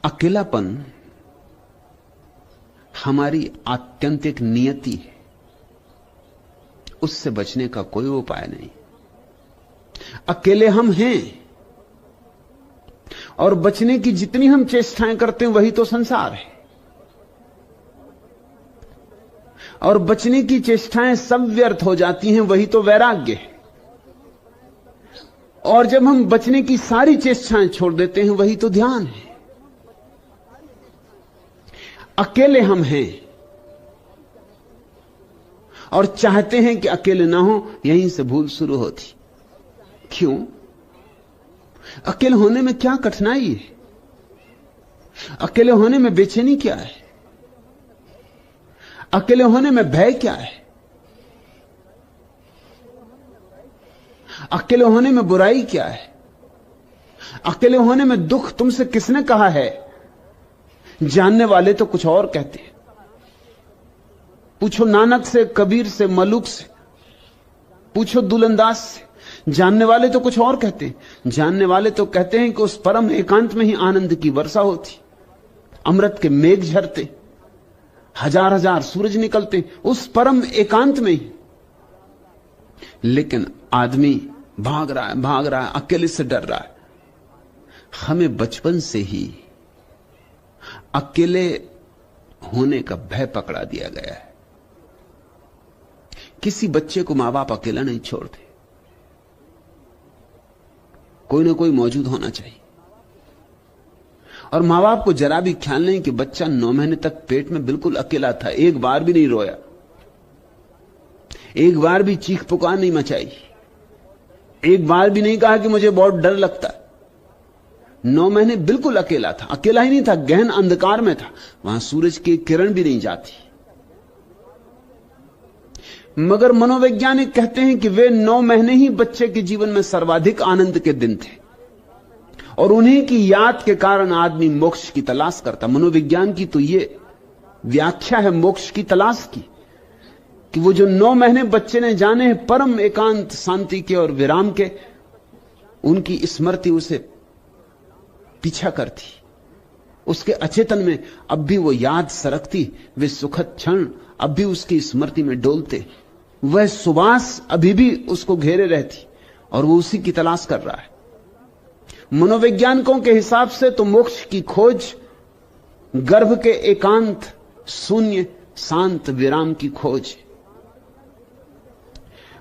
अकेलापन हमारी आत्यंतिक नियति है, उससे बचने का कोई उपाय नहीं। अकेले हम हैं और बचने की जितनी हम चेष्टाएं करते हैं वही तो संसार है, और बचने की चेष्टाएं सब व्यर्थ हो जाती हैं, वही तो वैराग्य है। और जब हम बचने की सारी चेष्टाएं छोड़ देते हैं वही तो ध्यान है। अकेले हम हैं और चाहते हैं कि अकेले ना हो, यहीं से भूल शुरू होती। क्यों? अकेले होने में क्या कठिनाई है? अकेले होने में बेचैनी क्या है? अकेले होने में भय क्या है? अकेले होने में बुराई क्या है? अकेले होने में दुख तुमसे किसने कहा है? जानने वाले तो कुछ और कहते हैं। पूछो नानक से, कबीर से, मलुक से, पूछो दुलंदाज से। जानने वाले तो कुछ और कहते हैं। जानने वाले तो कहते हैं कि उस परम एकांत में ही आनंद की वर्षा होती, अमृत के मेघ झरते, हजार हजार सूरज निकलते उस परम एकांत में ही। लेकिन आदमी भाग रहा है, अकेले से डर रहा है। हमें बचपन से ही अकेले होने का भय पकड़ा दिया गया है। किसी बच्चे को मां बाप अकेला नहीं छोड़ते, कोई ना कोई मौजूद होना चाहिए। और मां बाप को जरा भी ख्याल नहीं कि बच्चा 9 महीने तक पेट में बिल्कुल अकेला था, एक बार भी नहीं रोया, एक बार भी चीख पुकार नहीं मचाई, एक बार भी नहीं कहा कि मुझे बहुत डर लगता है। 9 महीने बिल्कुल अकेला था। अकेला ही नहीं था, गहन अंधकार में था, वहां सूरज की किरण भी नहीं जाती। मगर मनोवैज्ञानिक कहते हैं कि वे 9 महीने ही बच्चे के जीवन में सर्वाधिक आनंद के दिन थे, और उन्हीं की याद के कारण आदमी मोक्ष की तलाश करता। मनोविज्ञान की तो ये व्याख्या है मोक्ष की तलाश की, कि वो जो 9 महीने बच्चे ने जाने हैं परम एकांत शांति के और विराम के, उनकी स्मृति उसे पीछा करती, उसके अचेतन में अब भी वो याद सरकती, वे सुखद क्षण अब भी उसकी स्मृति में डोलते, वह सुवास अभी भी उसको घेरे रहती, और वो उसी की तलाश कर रहा है। मनोवैज्ञानिकों के हिसाब से तो मोक्ष की खोज गर्भ के एकांत शून्य शांत विराम की खोज।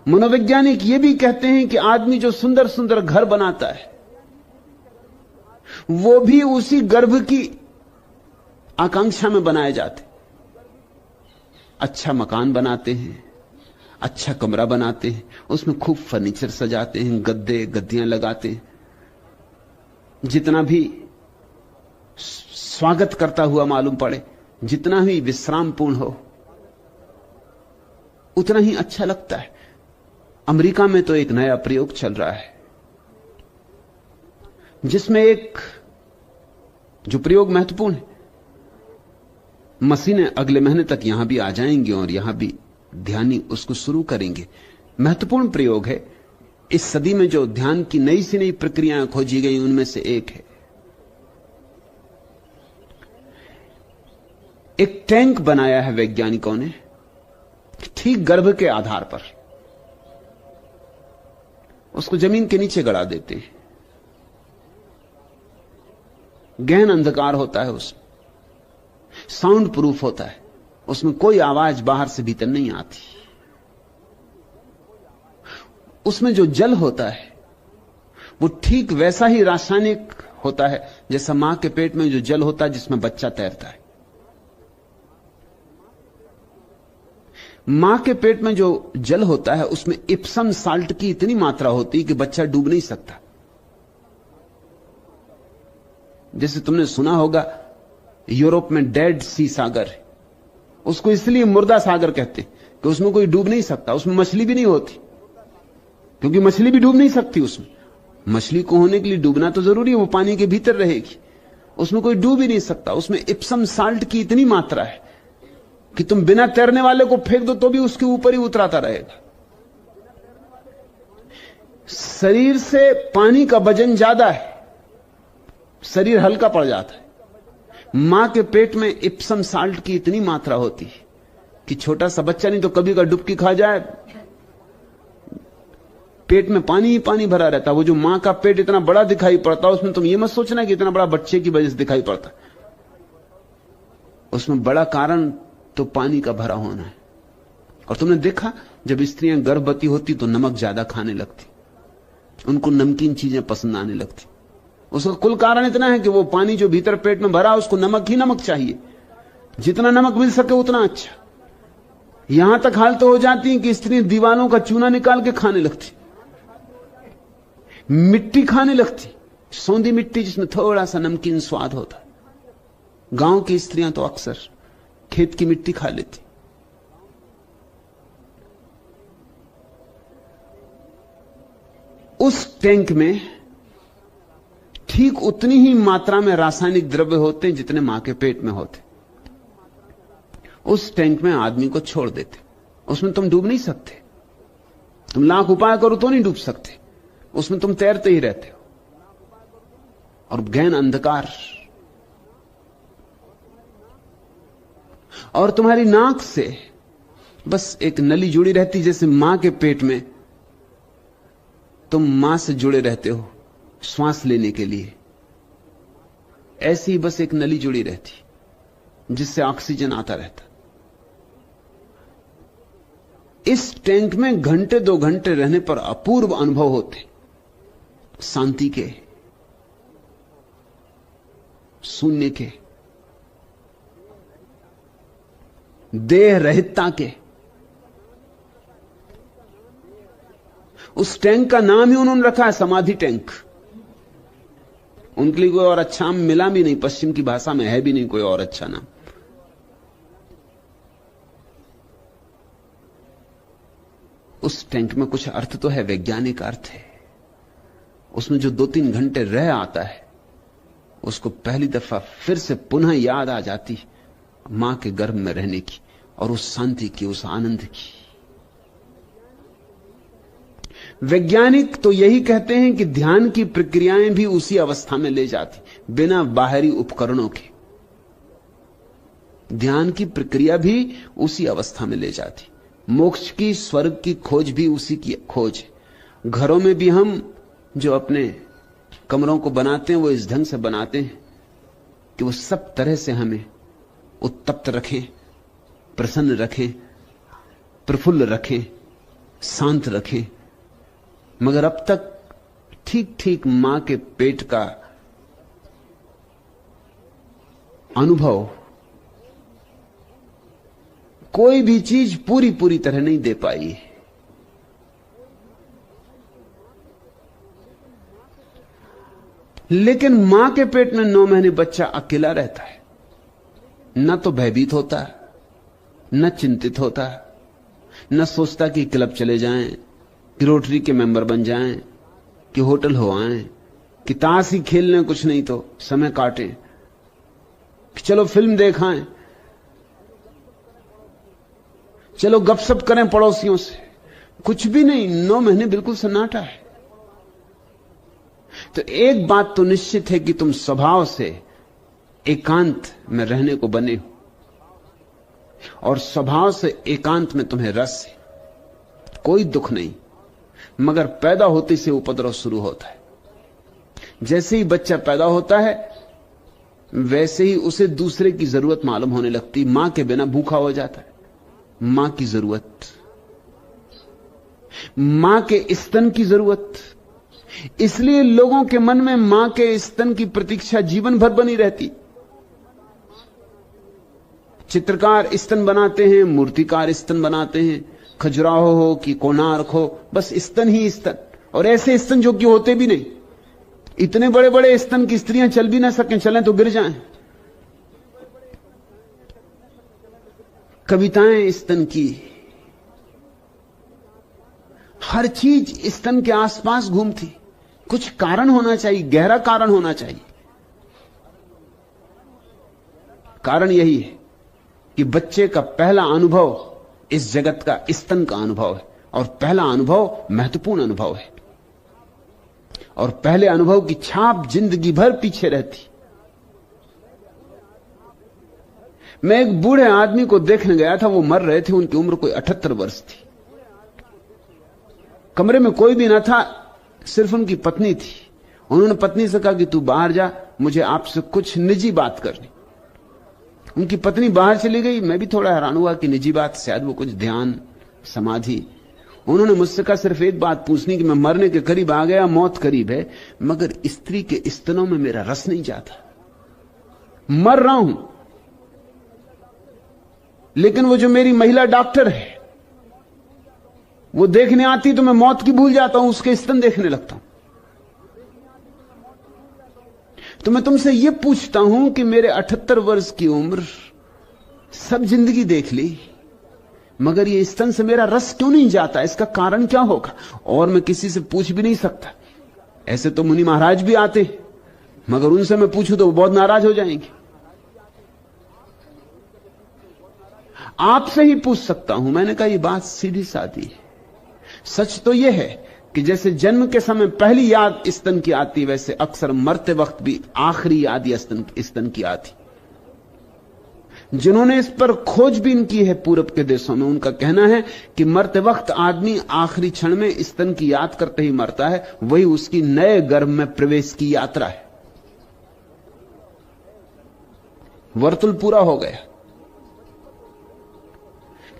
मनोवैज्ञानिक ये भी कहते हैं कि आदमी जो सुंदर सुंदर घर बनाता है वो भी उसी गर्भ की आकांक्षा में बनाए जाते। अच्छा मकान बनाते हैं, अच्छा कमरा बनाते हैं, उसमें खूब फर्नीचर सजाते हैं, गद्दे गद्दियां लगाते हैं, जितना भी स्वागत करता हुआ मालूम पड़े, जितना भी विश्रामपूर्ण हो, उतना ही अच्छा लगता है। अमेरिका में तो एक नया प्रयोग चल रहा है जिसमें एक जो प्रयोग महत्वपूर्ण है, मशीनें अगले महीने तक यहां भी आ जाएंगी और यहां भी ध्यानी उसको शुरू करेंगे। महत्वपूर्ण प्रयोग है। इस सदी में जो ध्यान की नई से नई प्रक्रियाएं खोजी गई उनमें से एक है, एक टैंक बनाया है वैज्ञानिकों ने ठीक गर्भ के आधार पर। उसको जमीन के नीचे गड़ा देते हैं, गहन अंधकार होता है, उसमें साउंड प्रूफ होता है, उसमें कोई आवाज बाहर से भीतर नहीं आती। उसमें जो जल होता है वो ठीक वैसा ही रासायनिक होता है जैसा मां के पेट में जो जल होता है जिसमें बच्चा तैरता है। मां के पेट में जो जल होता है उसमें इप्सम साल्ट की इतनी मात्रा होती है कि बच्चा डूब नहीं सकता। जैसे तुमने सुना होगा यूरोप में डेड सी सागर है, उसको इसलिए मुर्दा सागर कहते हैं कि उसमें कोई डूब नहीं सकता, उसमें मछली भी नहीं होती, क्योंकि मछली भी डूब नहीं सकती। उसमें मछली को होने के लिए डूबना तो जरूरी है, वो पानी के भीतर रहेगी, उसमें कोई डूब ही नहीं सकता। उसमें इप्सम साल्ट की इतनी मात्रा है कि तुम बिना तैरने वाले को फेंक दो तो भी उसके ऊपर ही उतराता रहेगा। शरीर से पानी का वजन ज्यादा है, शरीर हल्का पड़ जाता है, मां के पेट में इप्सम साल्ट की इतनी मात्रा होती है कि छोटा सा बच्चा नहीं तो कभी का डुबकी खा जाए, पेट में पानी ही पानी भरा रहता। वो जो मां का पेट इतना बड़ा दिखाई पड़ता है, उसमें तुम ये मत सोचना कि इतना बड़ा बच्चे की वजह से दिखाई पड़ता, उसमें बड़ा कारण तो पानी का भरा होना है। और तुमने देखा जब स्त्रियां गर्भवती होती तो नमक ज्यादा खाने लगती, उनको नमकीन चीजें पसंद आने लगती। उसका कुल कारण इतना है कि वो पानी जो भीतर पेट में भरा उसको नमक ही नमक चाहिए, जितना नमक मिल सके उतना अच्छा। यहां तक हालत हो जाती है कि स्त्री दीवालों का चूना निकाल के खाने लगती, मिट्टी खाने लगती, सौंधी मिट्टी जिसमें थोड़ा सा नमकीन स्वाद होता है। गांव की स्त्रियां तो अक्सर खेत की मिट्टी खा लेती। उस टैंक में ठीक उतनी ही मात्रा में रासायनिक द्रव्य होते हैं जितने मां के पेट में होते। उस टैंक में आदमी को छोड़ देते, उसमें तुम डूब नहीं सकते, तुम लाख उपाय करो तो नहीं डूब सकते, उसमें तुम तैरते ही रहते हो। और गहन अंधकार, और तुम्हारी नाक से बस एक नली जुड़ी रहती, जैसे मां के पेट में तुम मां से जुड़े रहते हो श्वास लेने के लिए, ऐसी ही बस एक नली जुड़ी रहती जिससे ऑक्सीजन आता रहता। इस टैंक में घंटे 2 घंटे रहने पर अपूर्व अनुभव होते, शांति के, शून्य के, देह रहितता के। उस टैंक का नाम ही उन्होंने रखा है समाधि टैंक। उनके लिए कोई और अच्छा नाम मिला भी नहीं, पश्चिम की भाषा में है भी नहीं कोई और अच्छा नाम। उस टैंक में कुछ अर्थ तो है, वैज्ञानिक अर्थ है। उसमें जो 2-3 घंटे रह आता है उसको पहली दफा फिर से पुनः याद आ जाती मां के गर्भ में रहने की, और उस शांति की, उस आनंद की। वैज्ञानिक तो यही कहते हैं कि ध्यान की प्रक्रियाएं भी उसी अवस्था में ले जाती, बिना बाहरी उपकरणों के। ध्यान की प्रक्रिया भी उसी अवस्था में ले जाती। मोक्ष की, स्वर्ग की खोज भी उसी की खोज है। घरों में भी हम जो अपने कमरों को बनाते हैं वो इस ढंग से बनाते हैं कि वो सब तरह से हमें उत्तप्त रखें, प्रसन्न रखें, प्रफुल्ल रखें, शांत रखें। मगर अब तक ठीक ठीक मां के पेट का अनुभव कोई भी चीज पूरी तरह नहीं दे पाई है। लेकिन मां के पेट में 9 महीने बच्चा अकेला रहता है, न तो भयभीत होता, न चिंतित होता, न सोचता कि क्लब चले जाएं, कि रोटरी के मेंबर बन जाएं, कि होटल हो आएं, कि ताश ही खेल लें, कुछ नहीं तो समय काटें, कि चलो फिल्म देखाएं, चलो गपशप करें पड़ोसियों से। कुछ भी नहीं, 9 महीने बिल्कुल सन्नाटा है। तो एक बात तो निश्चित है कि तुम स्वभाव से एकांत में रहने को बने हो, और स्वभाव से एकांत में तुम्हें रस है, कोई दुख नहीं। मगर पैदा होते से उपद्रव शुरू होता है। जैसे ही बच्चा पैदा होता है वैसे ही उसे दूसरे की जरूरत मालूम होने लगती। मां के बिना भूखा हो जाता है, मां की जरूरत, मां के स्तन की जरूरत। इसलिए लोगों के मन में मां के स्तन की प्रतीक्षा जीवन भर बनी रहती। चित्रकार स्तन बनाते हैं, मूर्तिकार स्तन बनाते हैं, खजुराहो हो कि कोणार्क हो, बस स्तन ही स्तन। और ऐसे स्तन जो कि होते भी नहीं। इतने बड़े बड़े स्तन की स्त्रियां चल भी ना सकें, चलें तो गिर जाएं। कविताएं स्तन की, हर चीज स्तन के आसपास घूमती। कुछ कारण होना चाहिए, गहरा कारण होना चाहिए। कारण यही है कि बच्चे का पहला अनुभव इस जगत का स्तन का अनुभव है, और पहला अनुभव महत्वपूर्ण अनुभव है, और पहले अनुभव की छाप जिंदगी भर पीछे रहती। मैं एक बूढ़े आदमी को देखने गया था, वो मर रहे थे, उनकी उम्र कोई 78 वर्ष थी। कमरे में कोई भी ना था, सिर्फ उनकी पत्नी थी। उन्होंने पत्नी से कहा कि तू बाहर जा, मुझे आपसे कुछ निजी बात करनी। उनकी पत्नी बाहर चली गई। मैं भी थोड़ा हैरान हुआ कि निजी बात, शायद वो कुछ ध्यान समाधि। उन्होंने मुझसे कहा सिर्फ एक बात पूछनी कि मैं मरने के करीब आ गया, मौत करीब है, मगर स्त्री के स्तनों में मेरा रस नहीं जाता, मर रहा हूं, लेकिन वो जो मेरी महिला डॉक्टर है वो देखने आती तो मैं मौत की भूल जाता हूं, उसके स्तन देखने लगता हूं। तो मैं तुमसे यह पूछता हूं कि मेरे 78 वर्ष की उम्र, सब जिंदगी देख ली, मगर ये स्तन से मेरा रस क्यों नहीं जाता? इसका कारण क्या होगा? और मैं किसी से पूछ भी नहीं सकता। ऐसे तो मुनि महाराज भी आते, मगर उनसे मैं पूछूं तो वो बहुत नाराज हो जाएंगे। आपसे ही पूछ सकता हूं। मैंने कहा ये बात सीधी सादी है। सच तो यह है कि जैसे जन्म के समय पहली याद स्तन की आती, वैसे अक्सर मरते वक्त भी आखिरी याद स्तन की आती। जिन्होंने इस पर खोजबीन की है पूरब के देशों में, उनका कहना है कि मरते वक्त आदमी आखिरी क्षण में स्तन की याद करते ही मरता है, वही उसकी नए गर्भ में प्रवेश की यात्रा है। वर्तुल पूरा हो गया।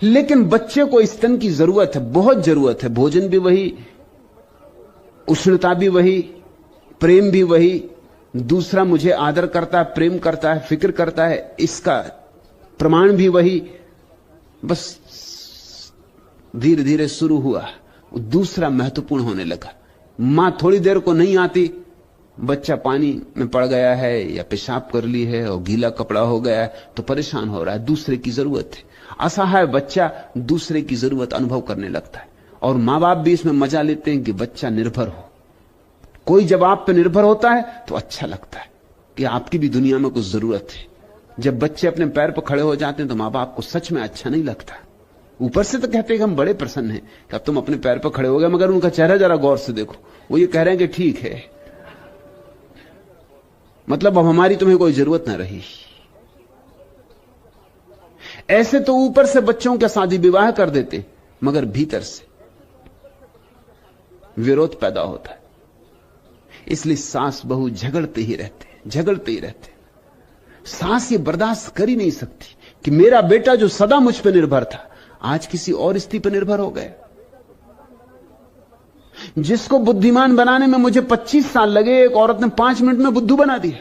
लेकिन बच्चे को स्तन की जरूरत है, बहुत जरूरत है। भोजन भी वही, उष्णता भी वही, प्रेम भी वही। दूसरा मुझे आदर करता है, प्रेम करता है, फिक्र करता है, इसका प्रमाण भी वही। बस धीरे धीरे शुरू हुआ, दूसरा महत्वपूर्ण होने लगा। मां थोड़ी देर को नहीं आती, बच्चा पानी में पड़ गया है या पेशाब कर ली है और गीला कपड़ा हो गया है तो परेशान हो रहा है, दूसरे की जरूरत है। असहाय बच्चा दूसरे की जरूरत अनुभव करने लगता है। और मां बाप भी इसमें मजा लेते हैं कि बच्चा निर्भर हो। कोई जब आप पे निर्भर होता है तो अच्छा लगता है कि आपकी भी दुनिया में कुछ जरूरत है। जब बच्चे अपने पैर पर खड़े हो जाते हैं तो मां बाप को सच में अच्छा नहीं लगता। ऊपर से तो कहते हैं कि हम बड़े प्रसन्न हैं कि अब तुम अपने पैर पर खड़े हो गए, मगर उनका चेहरा जरा गौर से देखो, वो ये कह रहे हैं कि ठीक है, मतलब अब हमारी तुम्हें कोई जरूरत ना रही। ऐसे तो ऊपर से बच्चों का शादी विवाह कर देते, मगर भीतर से विरोध पैदा होता है। इसलिए सास बहू झगड़ते ही रहते। सास ये बर्दाश्त कर ही नहीं सकती कि मेरा बेटा जो सदा मुझ पर निर्भर था आज किसी और स्त्री पर निर्भर हो गया। जिसको बुद्धिमान बनाने में मुझे 25 साल लगे, एक औरत ने 5 मिनट में बुद्धू बना दिया।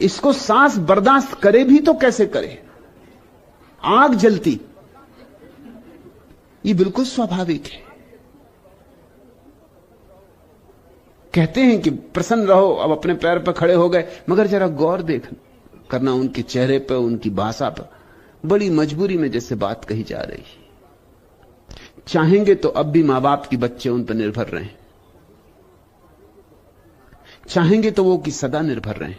इसको सास बर्दाश्त करे भी तो कैसे करे? आग जलती, ये बिल्कुल स्वाभाविक है। कहते हैं कि प्रसन्न रहो, अब अपने पैर पर खड़े हो गए, मगर जरा गौर करना उनके चेहरे पर, उनकी भाषा पर, बड़ी मजबूरी में जैसे बात कही जा रही है। चाहेंगे तो अब भी मां बाप की बच्चे उन पर निर्भर रहें, चाहेंगे तो वो कि सदा निर्भर रहें,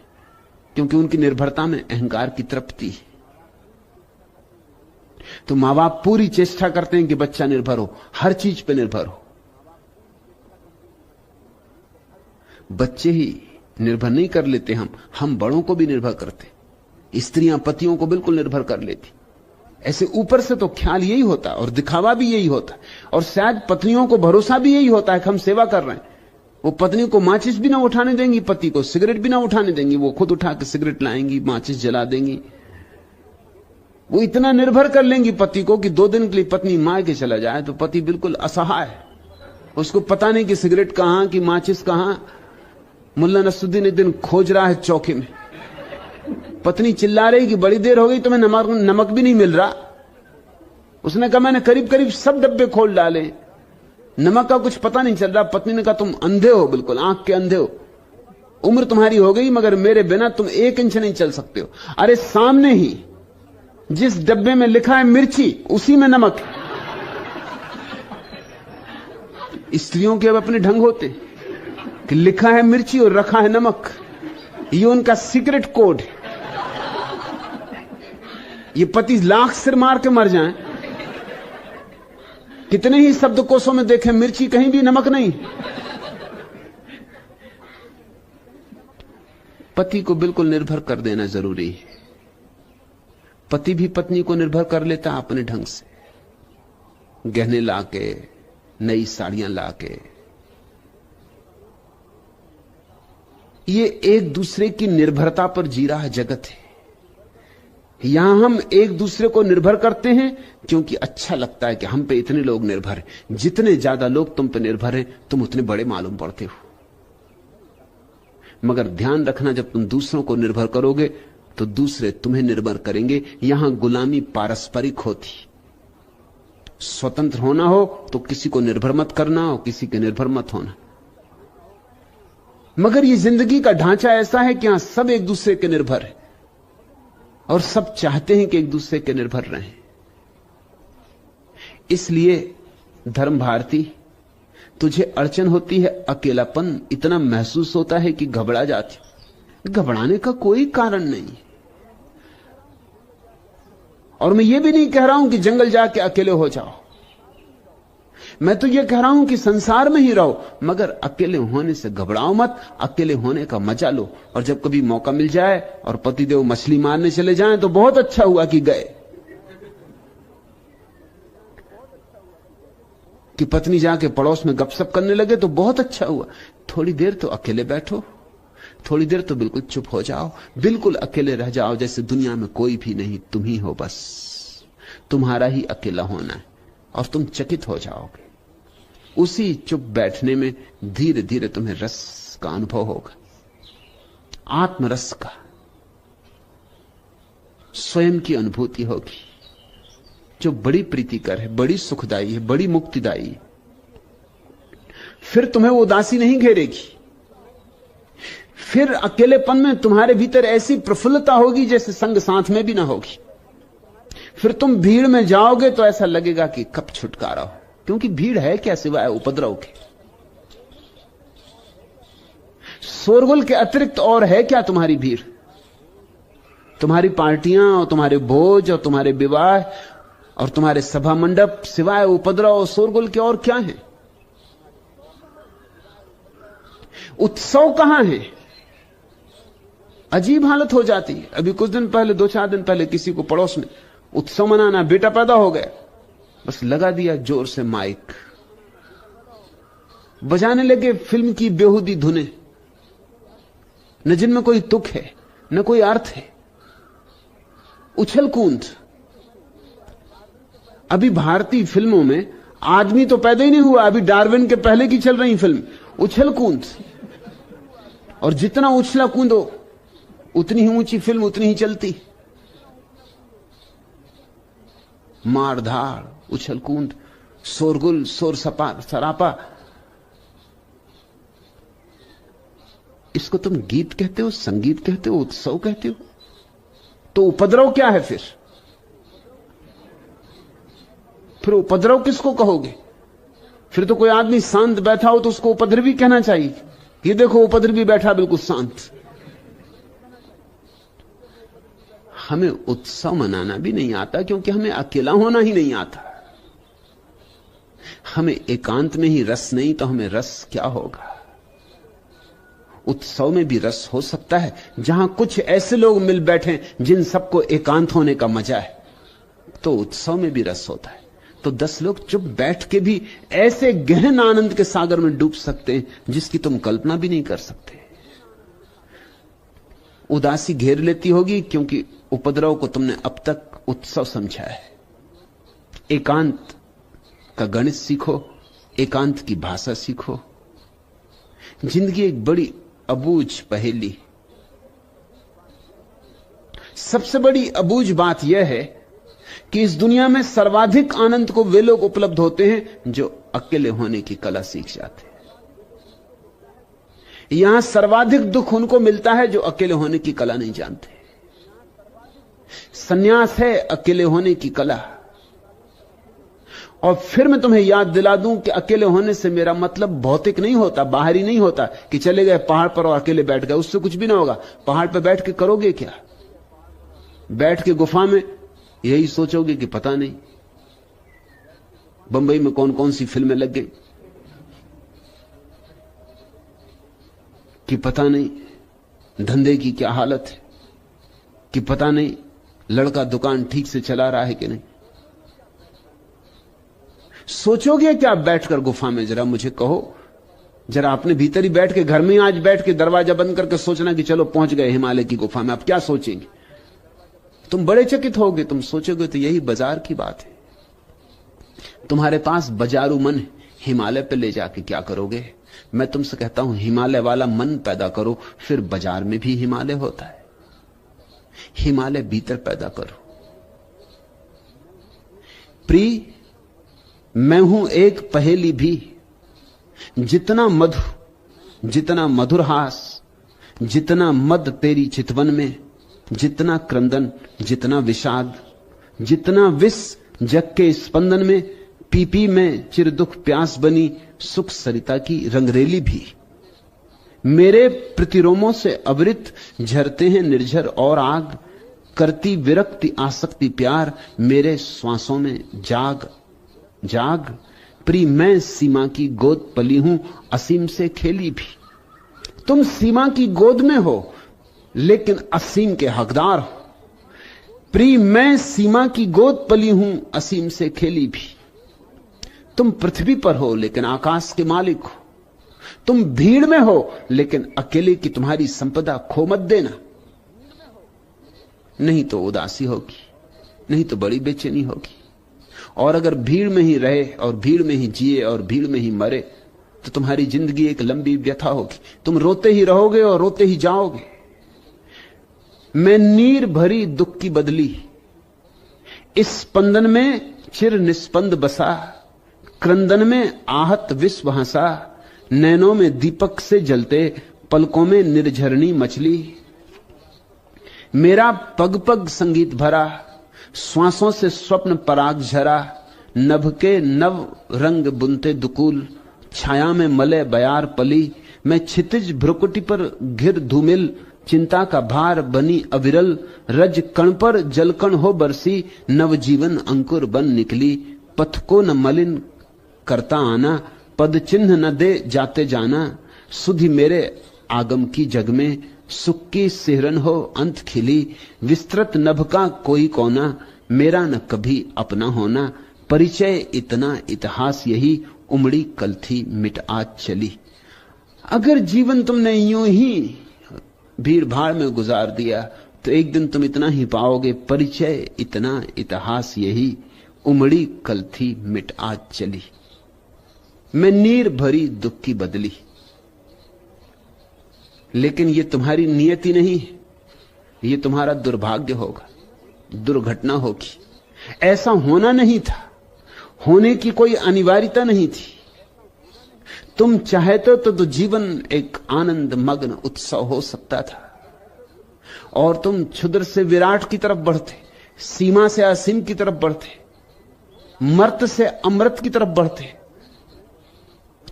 क्योंकि उनकी निर्भरता में अहंकार की तृप्ति है। तो मां बाप पूरी चेष्टा करते हैं कि बच्चा निर्भर हो, हर चीज पे निर्भर हो। बच्चे ही निर्भर नहीं कर लेते, हम बड़ों को भी निर्भर करते। स्त्रियां पतियों को बिल्कुल निर्भर कर लेती। ऐसे ऊपर से तो ख्याल यही होता और दिखावा भी यही होता, और शायद पत्नियों को भरोसा भी यही होता है कि हम सेवा कर रहे हैं। वो पत्नी को माचिस भी ना उठाने देंगी, पति को सिगरेट भी ना उठाने देंगी, वो खुद उठा के सिगरेट लाएंगी, माचिस जला देंगी। वो इतना निर्भर कर लेंगी पति को कि 2 दिन के लिए पत्नी मार के चला जाए तो पति बिल्कुल असहाय, उसको पता नहीं कि सिगरेट कहां कि माचिस कहां। मुल्ला नसरुद्दीन एक दिन खोज रहा है चौके में, पत्नी चिल्ला रही कि बड़ी देर हो गई, तुम्हें नमक भी नहीं मिल रहा। उसने कहा मैंने करीब करीब सब डब्बे खोल डाले, नमक का कुछ पता नहीं चल रहा। पत्नी ने कहा तुम अंधे हो, बिल्कुल आंख के अंधे हो, उम्र तुम्हारी हो गई मगर मेरे बिना तुम 1 इंच नहीं चल सकते हो। अरे सामने ही जिस डब्बे में लिखा है मिर्ची, उसी में नमक है। स्त्रियों के अब अपने ढंग होते कि लिखा है मिर्ची और रखा है नमक, ये उनका सीक्रेट कोड है। ये पति लाख सिर मार के मर जाएं, कितने ही शब्दकोशों में देखें मिर्ची, कहीं भी नमक नहीं। पति को बिल्कुल निर्भर कर देना जरूरी है। पति भी पत्नी को निर्भर कर लेता है अपने ढंग से, गहने लाके, नई साड़ियां लाके। ये एक दूसरे की निर्भरता पर जी रहा जगत है। यहां हम एक दूसरे को निर्भर करते हैं क्योंकि अच्छा लगता है कि हम पे इतने लोग निर्भर हैं। जितने ज्यादा लोग तुम पे निर्भर हैं, तुम उतने बड़े मालूम पड़ते हो। मगर ध्यान रखना, जब तुम दूसरों को निर्भर करोगे तो दूसरे तुम्हें निर्भर करेंगे। यहां गुलामी पारस्परिक होती। स्वतंत्र होना हो तो किसी को निर्भर मत करना, हो किसी के निर्भर मत होना। मगर ये जिंदगी का ढांचा ऐसा है कि यहां सब एक दूसरे के निर्भर है और सब चाहते हैं कि एक दूसरे के निर्भर रहें। इसलिए धर्म भारती, तुझे अड़चन होती है, अकेलापन इतना महसूस होता है कि घबरा जाती। घबराने का कोई कारण नहीं। और मैं ये भी नहीं कह रहा हूं कि जंगल जाके अकेले हो जाओ। मैं तो ये कह रहा हूं कि संसार में ही रहो, मगर अकेले होने से घबराओ मत। अकेले होने का मजा लो। और जब कभी मौका मिल जाए और पतिदेव मछली मारने चले जाएं तो बहुत अच्छा हुआ कि गए। कि पत्नी जाके पड़ोस में गपशप करने लगे तो बहुत अच्छा हुआ। थोड़ी देर तो अकेले बैठो, थोड़ी देर तो बिल्कुल चुप हो जाओ, बिल्कुल अकेले रह जाओ, जैसे दुनिया में कोई भी नहीं, तुम ही हो बस। तुम्हारा ही अकेला होना है और तुम चकित हो जाओगे। उसी चुप बैठने में धीरे धीरे तुम्हें रस का अनुभव होगा, आत्मरस का, स्वयं की अनुभूति होगी, जो बड़ी प्रीतिकर है, बड़ी सुखदायी है, बड़ी मुक्तिदायी है। फिर तुम्हें वो उदासी नहीं घेरेगी। फिर अकेलेपन में तुम्हारे भीतर ऐसी प्रफुल्लता होगी जैसे संग साथ में भी ना होगी। फिर तुम भीड़ में जाओगे तो ऐसा लगेगा कि कब छुटकारा हो, क्योंकि भीड़ है क्या सिवाय उपद्रव के। शोरगुल के अतिरिक्त और है क्या तुम्हारी भीड़? तुम्हारी पार्टियां और तुम्हारे भोज और तुम्हारे विवाह और तुम्हारे सभा मंडप सिवाय उपद्रव और शोरगुल के और क्या है? उत्सव कहां है? अजीब हालत हो जाती है। अभी कुछ दिन पहले, 2-4 दिन पहले, किसी को पड़ोस में उत्सव मनाना, बेटा पैदा हो गया, बस लगा दिया जोर से माइक, बजाने लगे फिल्म की बेहूदी धुनें, न जिनमें कोई तुक है न कोई अर्थ है, उछल कूद। अभी भारतीय फिल्मों में आदमी तो पैदा ही नहीं हुआ, अभी डार्विन के पहले की चल रही फिल्म, उछल कूद। और जितना उछला कूदो उतनी ही ऊंची फिल्म उतनी ही चलती। मारधाड़, उछल कूद, शोरगुल, शोर सरापा। इसको तुम गीत कहते हो, संगीत कहते हो, उत्सव कहते हो? तो उपद्रव क्या है फिर? उपद्रव किसको कहोगे? फिर तो कोई आदमी शांत बैठा हो तो उसको उपद्रवी कहना चाहिए। ये देखो उपद्रवी बैठा बिल्कुल शांत। हमें उत्सव मनाना भी नहीं आता क्योंकि हमें अकेला होना ही नहीं आता। हमें एकांत में ही रस नहीं तो हमें रस क्या होगा? उत्सव में भी रस हो सकता है जहां कुछ ऐसे लोग मिल बैठे जिन सबको एकांत होने का मजा है, तो उत्सव में भी रस होता है। तो 10 लोग चुप बैठ के भी ऐसे गहन आनंद के सागर में डूब सकते हैं जिसकी तुम कल्पना भी नहीं कर सकते। उदासी घेर लेती होगी क्योंकि उपद्रव को तुमने अब तक उत्सव समझा है। एकांत का गणित सीखो, एकांत की भाषा सीखो। जिंदगी एक बड़ी अबूझ पहेली। सबसे बड़ी अबूझ बात यह है कि इस दुनिया में सर्वाधिक आनंद को वे लोग उपलब्ध होते हैं जो अकेले होने की कला सीख जाते हैं। यहां सर्वाधिक दुख उनको मिलता है जो अकेले होने की कला नहीं जानते। सन्यास है अकेले होने की कला। और फिर मैं तुम्हें याद दिला दूं कि अकेले होने से मेरा मतलब भौतिक नहीं होता, बाहरी नहीं होता कि चले गए पहाड़ पर और अकेले बैठ गए, उससे कुछ भी ना होगा। पहाड़ पर बैठ के करोगे क्या? बैठ के गुफा में यही सोचोगे कि पता नहीं बंबई में कौन कौन सी फिल्में लग गई, कि पता नहीं धंधे की क्या हालत है, कि पता नहीं लड़का दुकान ठीक से चला रहा है कि नहीं। सोचोगे क्या बैठकर गुफा में? जरा मुझे कहो, जरा अपने भीतर ही बैठ के, घर में आज बैठ के दरवाजा बंद करके सोचना कि चलो पहुंच गए हिमालय की गुफा में। अब क्या सोचेंगे? तुम बड़े चकित होगे। तुम सोचोगे तो यही बाजार की बात है। तुम्हारे पास बाजारू मन है, हिमालय पे ले जाके क्या करोगे? मैं तुमसे कहता हूं हिमालय वाला मन पैदा करो, फिर बाजार में भी हिमालय होता है। हिमालय भीतर पैदा करो। प्रिय, मैं हूं एक पहेली भी, जितना मधु, जितना मधुरहास, जितना मद तेरी चितवन में, जितना क्रंदन, जितना विषाद, जितना विष जग के स्पंदन में, पीपी में चिर दुख प्यास बनी सुख सरिता की रंगरेली भी। मेरे प्रतिरोमों से अवृत झरते हैं निर्झर और आग, करती विरक्ति आसक्ति प्यार मेरे श्वासों में जाग जाग। प्रिय, मैं सीमा की गोद पली हूं, असीम से खेली भी। तुम सीमा की गोद में हो लेकिन असीम के हकदार हो। प्रिय, मैं सीमा की गोद पली हूं, असीम से खेली भी। तुम पृथ्वी पर हो लेकिन आकाश के मालिक हो। तुम भीड़ में हो लेकिन अकेले की तुम्हारी संपदा खो मत देना, नहीं तो उदासी होगी, नहीं तो बड़ी बेचैनी होगी। और अगर भीड़ में ही रहे और भीड़ में ही जिए और भीड़ में ही मरे तो तुम्हारी जिंदगी एक लंबी व्यथा होगी। तुम रोते ही रहोगे और रोते ही जाओगे। मैं नीर भरी दुख की बदली, इस स्पंदन में चिर निस्पंद बसा, क्रंदन में आहत विश्व हंसा, नैनों में दीपक से जलते पलकों में निर्झरणी मछली। मेरा पग पग संगीत भरा, श्वासों से स्वप्न पराग झरा, नभ के नव रंग बुनते दुकूल, छाया में मले बयार पली। मैं क्षितिज भ्रुकुटी पर घिर धूमिल, चिंता का भार बनी अविरल, रज कण पर जलकण हो बरसी, नवजीवन अंकुर बन निकली। पथ को न मलिन करता आना, पद चिन्ह न दे जाते जाना, सुधि मेरे आगम की जग में, सुख की सिहरन हो अंत खिली। विस्तृत नभ का कोई कोना, मेरा न कभी अपना होना, परिचय इतना इतिहास यही, उमड़ी कल थी मिट आज चली। अगर जीवन तुमने यूं ही भीड़ भाड़ में गुजार दिया तो एक दिन तुम इतना ही पाओगे, परिचय इतना इतिहास यही, उमड़ी कल थी मिट आज चली। मैं नीर भरी दुख की बदली, लेकिन ये तुम्हारी नियति नहीं है, ये तुम्हारा दुर्भाग्य होगा, दुर्घटना होगी। ऐसा होना नहीं था, होने की कोई अनिवार्यता नहीं थी। तुम चाहते तो जीवन एक आनंद मग्न उत्सव हो सकता था और तुम क्षुद्र से विराट की तरफ बढ़ते, सीमा से असीम की तरफ बढ़ते, मर्त से अमृत की तरफ बढ़ते।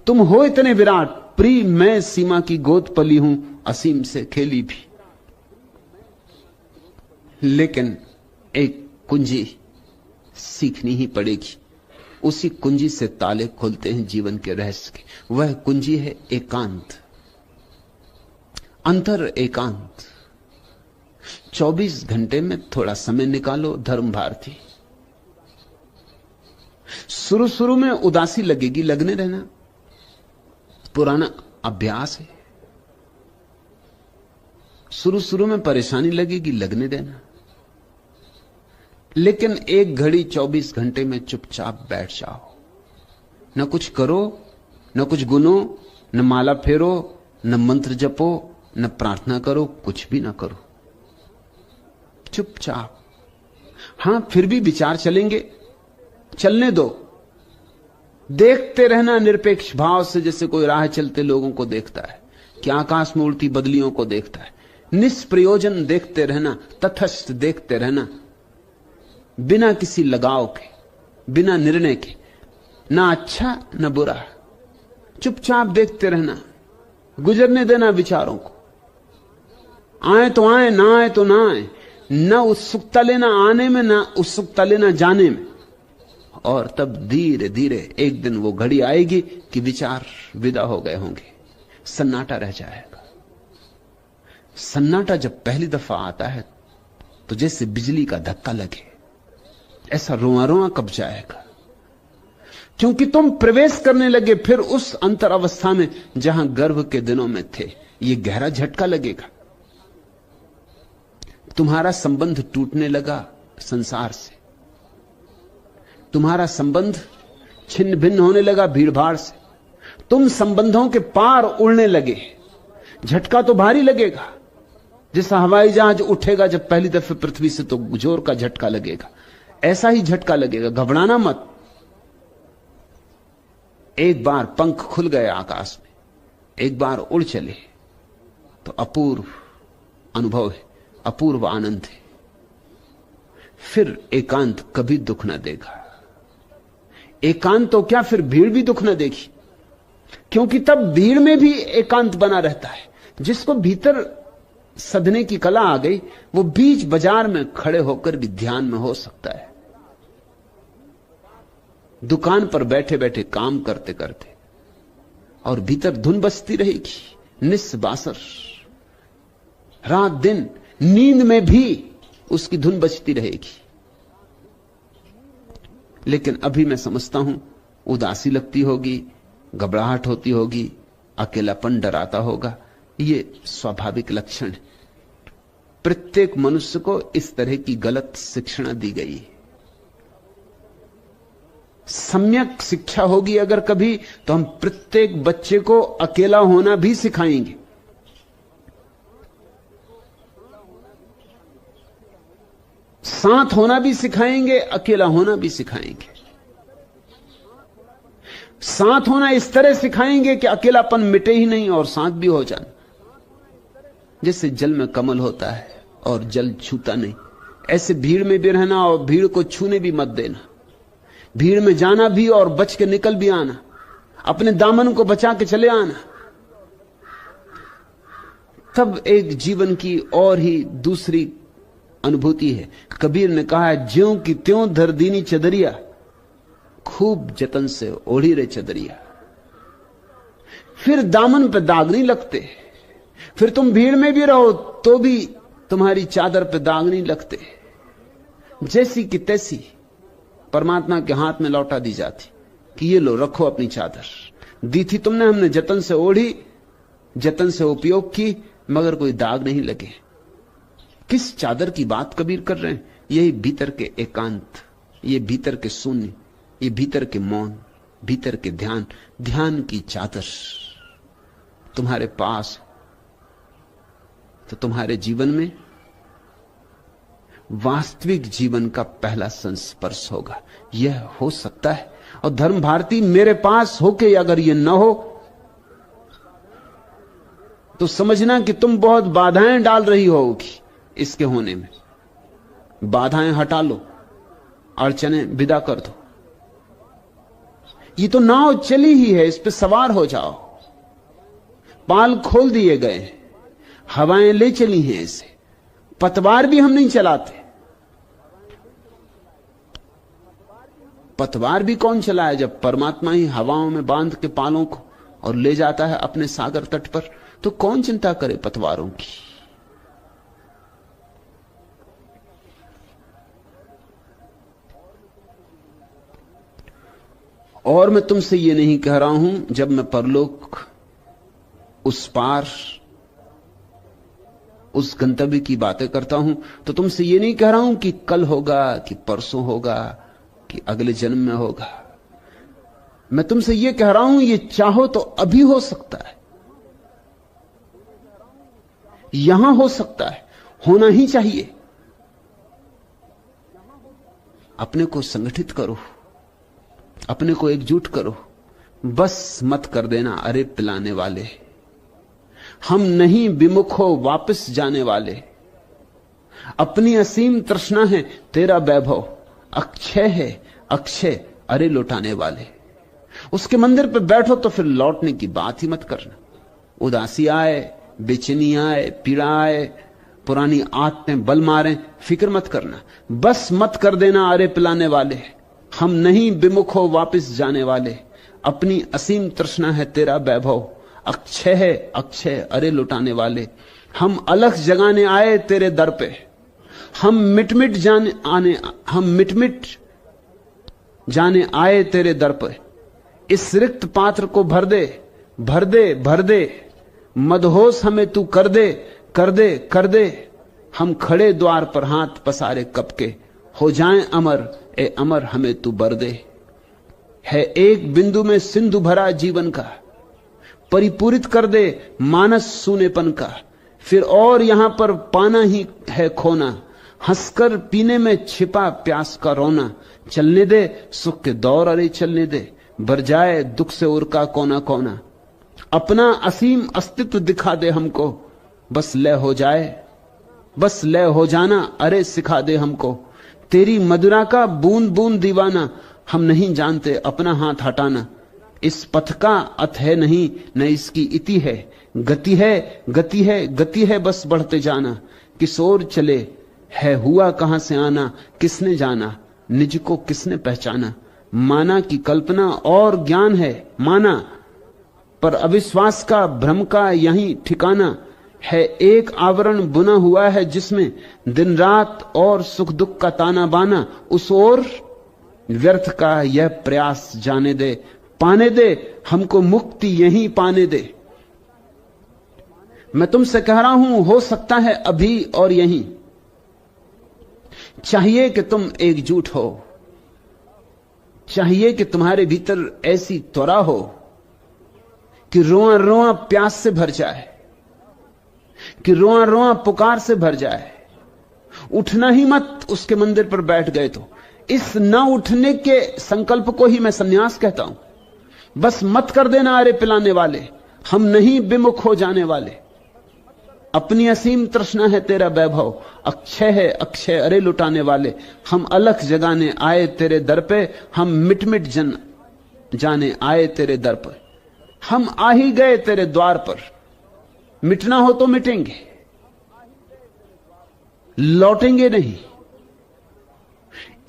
तुम हो इतने विराट। प्रिय, मैं सीमा की गोद पली हूं, असीम से खेली भी। लेकिन एक कुंजी सीखनी ही पड़ेगी। उसी कुंजी से ताले खुलते हैं जीवन के रहस्य के। वह कुंजी है एकांत, अंतर एकांत। 24 घंटे में थोड़ा समय निकालो धर्म भारती। शुरू शुरू में उदासी लगेगी, लगने रहना, पुराना अभ्यास है। शुरू शुरू में परेशानी लगेगी, लगने देना। लेकिन एक घड़ी 24 घंटे में चुपचाप बैठ जाओ, न कुछ करो, न कुछ गुनो, न माला फेरो, न मंत्र जपो, न प्रार्थना करो, कुछ भी ना करो, चुपचाप। हां, फिर भी विचार चलेंगे, चलने दो। देखते रहना निरपेक्ष भाव से, जैसे कोई राह चलते लोगों को देखता है कि आकाश में उड़ती बदलियों को देखता है। निष्प्रयोजन देखते रहना, तटस्थ देखते रहना, बिना किसी लगाव के, बिना निर्णय के, ना अच्छा ना बुरा, चुपचाप देखते रहना। गुजरने देना विचारों को, आए तो आए, ना आए तो ना आए। ना उत्सुकता लेना आने में, ना उत्सुकता लेना जाने में। और तब धीरे धीरे एक दिन वो घड़ी आएगी कि विचार विदा हो गए होंगे, सन्नाटा रह जाएगा। सन्नाटा जब पहली दफा आता है तो जैसे बिजली का धक्का लगे, ऐसा रोआ रोआ कब जाएगा, क्योंकि तुम प्रवेश करने लगे फिर उस अंतर अवस्था में जहां गर्भ के दिनों में थे। यह गहरा झटका लगेगा। तुम्हारा संबंध टूटने लगा संसार से, तुम्हारा संबंध छिन्न भिन्न होने लगा भीड़भाड़ से, तुम संबंधों के पार उड़ने लगे। झटका तो भारी लगेगा, जैसा हवाई जहाज उठेगा जब पहली दफे पृथ्वी से, तो जोर का झटका लगेगा। ऐसा ही झटका लगेगा, घबराना मत। एक बार पंख खुल गए आकाश में, एक बार उड़ चले तो अपूर्व अनुभव है, अपूर्व आनंद है। फिर एकांत कभी दुख न देगा। एकांत तो क्या, फिर भीड़ भी दुख न देगी, क्योंकि तब भीड़ में भी एकांत बना रहता है। जिसको भीतर सधने की कला आ गई, वो बीच बाजार में खड़े होकर भी ध्यान में हो सकता है, दुकान पर बैठे बैठे काम करते करते, और भीतर धुन बजती रहेगी निस्बासर, रात दिन नींद में भी उसकी धुन बजती रहेगी। लेकिन अभी मैं समझता हूं उदासी लगती होगी, घबराहट होती होगी, अकेलापन डराता होगा। ये स्वाभाविक लक्षण है। प्रत्येक मनुष्य को इस तरह की गलत शिक्षण दी गई है। सम्यक शिक्षा होगी अगर कभी, तो हम प्रत्येक बच्चे को अकेला होना भी सिखाएंगे। साथ होना भी सिखाएंगे, अकेला होना भी सिखाएंगे। साथ होना इस तरह सिखाएंगे कि अकेलापन मिटे ही नहीं और साथ भी हो जाना। जैसे जल में कमल होता है और जल छूता नहीं, ऐसे भीड़ में भी रहना और भीड़ को छूने भी मत देना। भीड़ में जाना भी और बच के निकल भी आना, अपने दामन को बचा के चले आना। तब एक जीवन की और ही दूसरी अनुभूति है। कबीर ने कहा है, ज्यों की त्यों धर दीनी चदरिया, खूब जतन से ओढ़ी रे चदरिया। फिर दामन पे दाग नहीं लगते, फिर तुम भीड़ में भी रहो तो भी तुम्हारी चादर पे दाग नहीं लगते। जैसी की तैसी परमात्मा के हाथ में लौटा दी जाती कि ये लो, रखो अपनी चादर। दी थी तुमने, हमने जतन से ओढ़ी, जतन से उपयोग की, मगर कोई दाग नहीं लगे। किस चादर की बात कबीर कर रहे हैं? यही भीतर के एकांत, ये भीतर के शून्य, ये भीतर के मौन, भीतर के ध्यान। ध्यान की चादर तुम्हारे पास तो तुम्हारे जीवन में वास्तविक जीवन का पहला संस्पर्श होगा। यह हो सकता है। और धर्म भारती मेरे पास होके अगर यह न हो तो समझना कि तुम बहुत बाधाएं डाल रही होगी इसके होने में। बाधाएं हटा लो, अड़चने विदा कर दो। ये तो नाव चली ही है, इस पे सवार हो जाओ। पाल खोल दिए गए, हवाएं ले चली हैं इसे। पतवार भी हम नहीं चलाते। पतवार भी कौन चलाए जब परमात्मा ही हवाओं में बांध के पालों को और ले जाता है अपने सागर तट पर। तो कौन चिंता करे पतवारों की। और मैं तुमसे ये नहीं कह रहा हूं, जब मैं परलोक उस पार उस गंतव्य की बातें करता हूं, तो तुमसे ये नहीं कह रहा हूं कि कल होगा, कि परसों होगा, कि अगले जन्म में होगा। मैं तुमसे ये कह रहा हूं, ये चाहो तो अभी हो सकता है, यहां हो सकता है, होना ही चाहिए। अपने को संगठित करो, अपने को एकजुट करो। बस मत कर देना अरे पिलाने वाले, हम नहीं विमुख हो वापस जाने वाले। अपनी असीम तृष्णा है तेरा वैभव, अक्षय है अक्षय अरे लौटाने वाले। उसके मंदिर पे बैठो तो फिर लौटने की बात ही मत करना। उदासी आए, बेचैनी आए, पीड़ा आए, पुरानी आदतें बल मारें, फिक्र मत करना। बस मत कर देना अरे पिलाने वाले, हम नहीं विमुख हो वापस जाने वाले। अपनी असीम तृष्णा है तेरा वैभव, अक्षय है अक्षय अरे लुटाने वाले। हम अलख जगाने आए तेरे दर पे, हम मिट मिट जाने आए तेरे दर पर। इस रिक्त पात्र को भर दे, भर दे, भर दे। मदहोश हमें तू कर दे, कर दे, कर दे। हम खड़े द्वार पर हाथ पसारे कब के, हो जाएं अमर, ए अमर हमें तू बर दे। है एक बिंदु में सिंधु भरा जीवन का, परिपूरित कर दे मानस सूनेपन का। फिर और यहां पर पाना ही है खोना, हंसकर पीने में छिपा प्यास का रोना। चलने दे सुख के दौर, अरे चलने दे, भर जाए दुख से उरका कोना कोना। अपना असीम अस्तित्व दिखा दे हमको, बस लय हो जाए, बस लय हो जाना, अरे सिखा दे हमको। तेरी मधुरा का बूंद बूंद दीवाना, हम नहीं जानते अपना हाथ हटाना। इस पथ का अथ है नहीं, न इसकी इति है, गति है, गति है, गति है, बस बढ़ते जाना। किस ओर चले है हुआ कहां से आना, किसने जाना निज को किसने पहचाना। माना की कल्पना और ज्ञान है माना, पर अविश्वास का भ्रम का यही ठिकाना है। एक आवरण बुना हुआ है जिसमें दिन रात और सुख दुख का ताना बाना। उस ओर व्यर्थ का यह प्रयास जाने दे, पाने दे हमको मुक्ति यहीं पाने दे। मैं तुमसे कह रहा हूं, हो सकता है अभी और यहीं। चाहिए कि तुम एकजुट हो, चाहिए कि तुम्हारे भीतर ऐसी त्वरा हो कि रोआ रोआ प्यास से भर जाए, कि रोआ रोआ पुकार से भर जाए। उठना ही मत उसके मंदिर पर बैठ गए तो। इस न उठने के संकल्प को ही मैं संन्यास कहता हूं। बस मत कर देना अरे पिलाने वाले, हम नहीं विमुख हो जाने वाले। अपनी असीम तृष्णा है तेरा वैभव, अक्षय है अक्षय अरे लुटाने वाले। हम अलख जगाने आए तेरे दर पे, हम मिट मिट जाने आए तेरे दर पर। हम आ ही गए तेरे द्वार पर, मिटना हो तो मिटेंगे, लौटेंगे नहीं।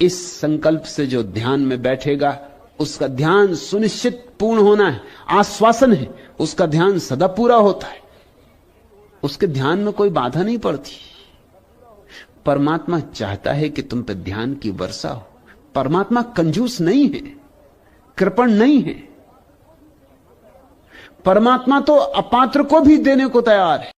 इस संकल्प से जो ध्यान में बैठेगा उसका ध्यान सुनिश्चित पूर्ण होना है, आश्वासन है, उसका ध्यान सदा पूरा होता है, उसके ध्यान में कोई बाधा नहीं पड़ती। परमात्मा चाहता है कि तुम पे ध्यान की वर्षा हो। परमात्मा कंजूस नहीं है, कृपण नहीं है। परमात्मा तो अपात्र को भी देने को तैयार है।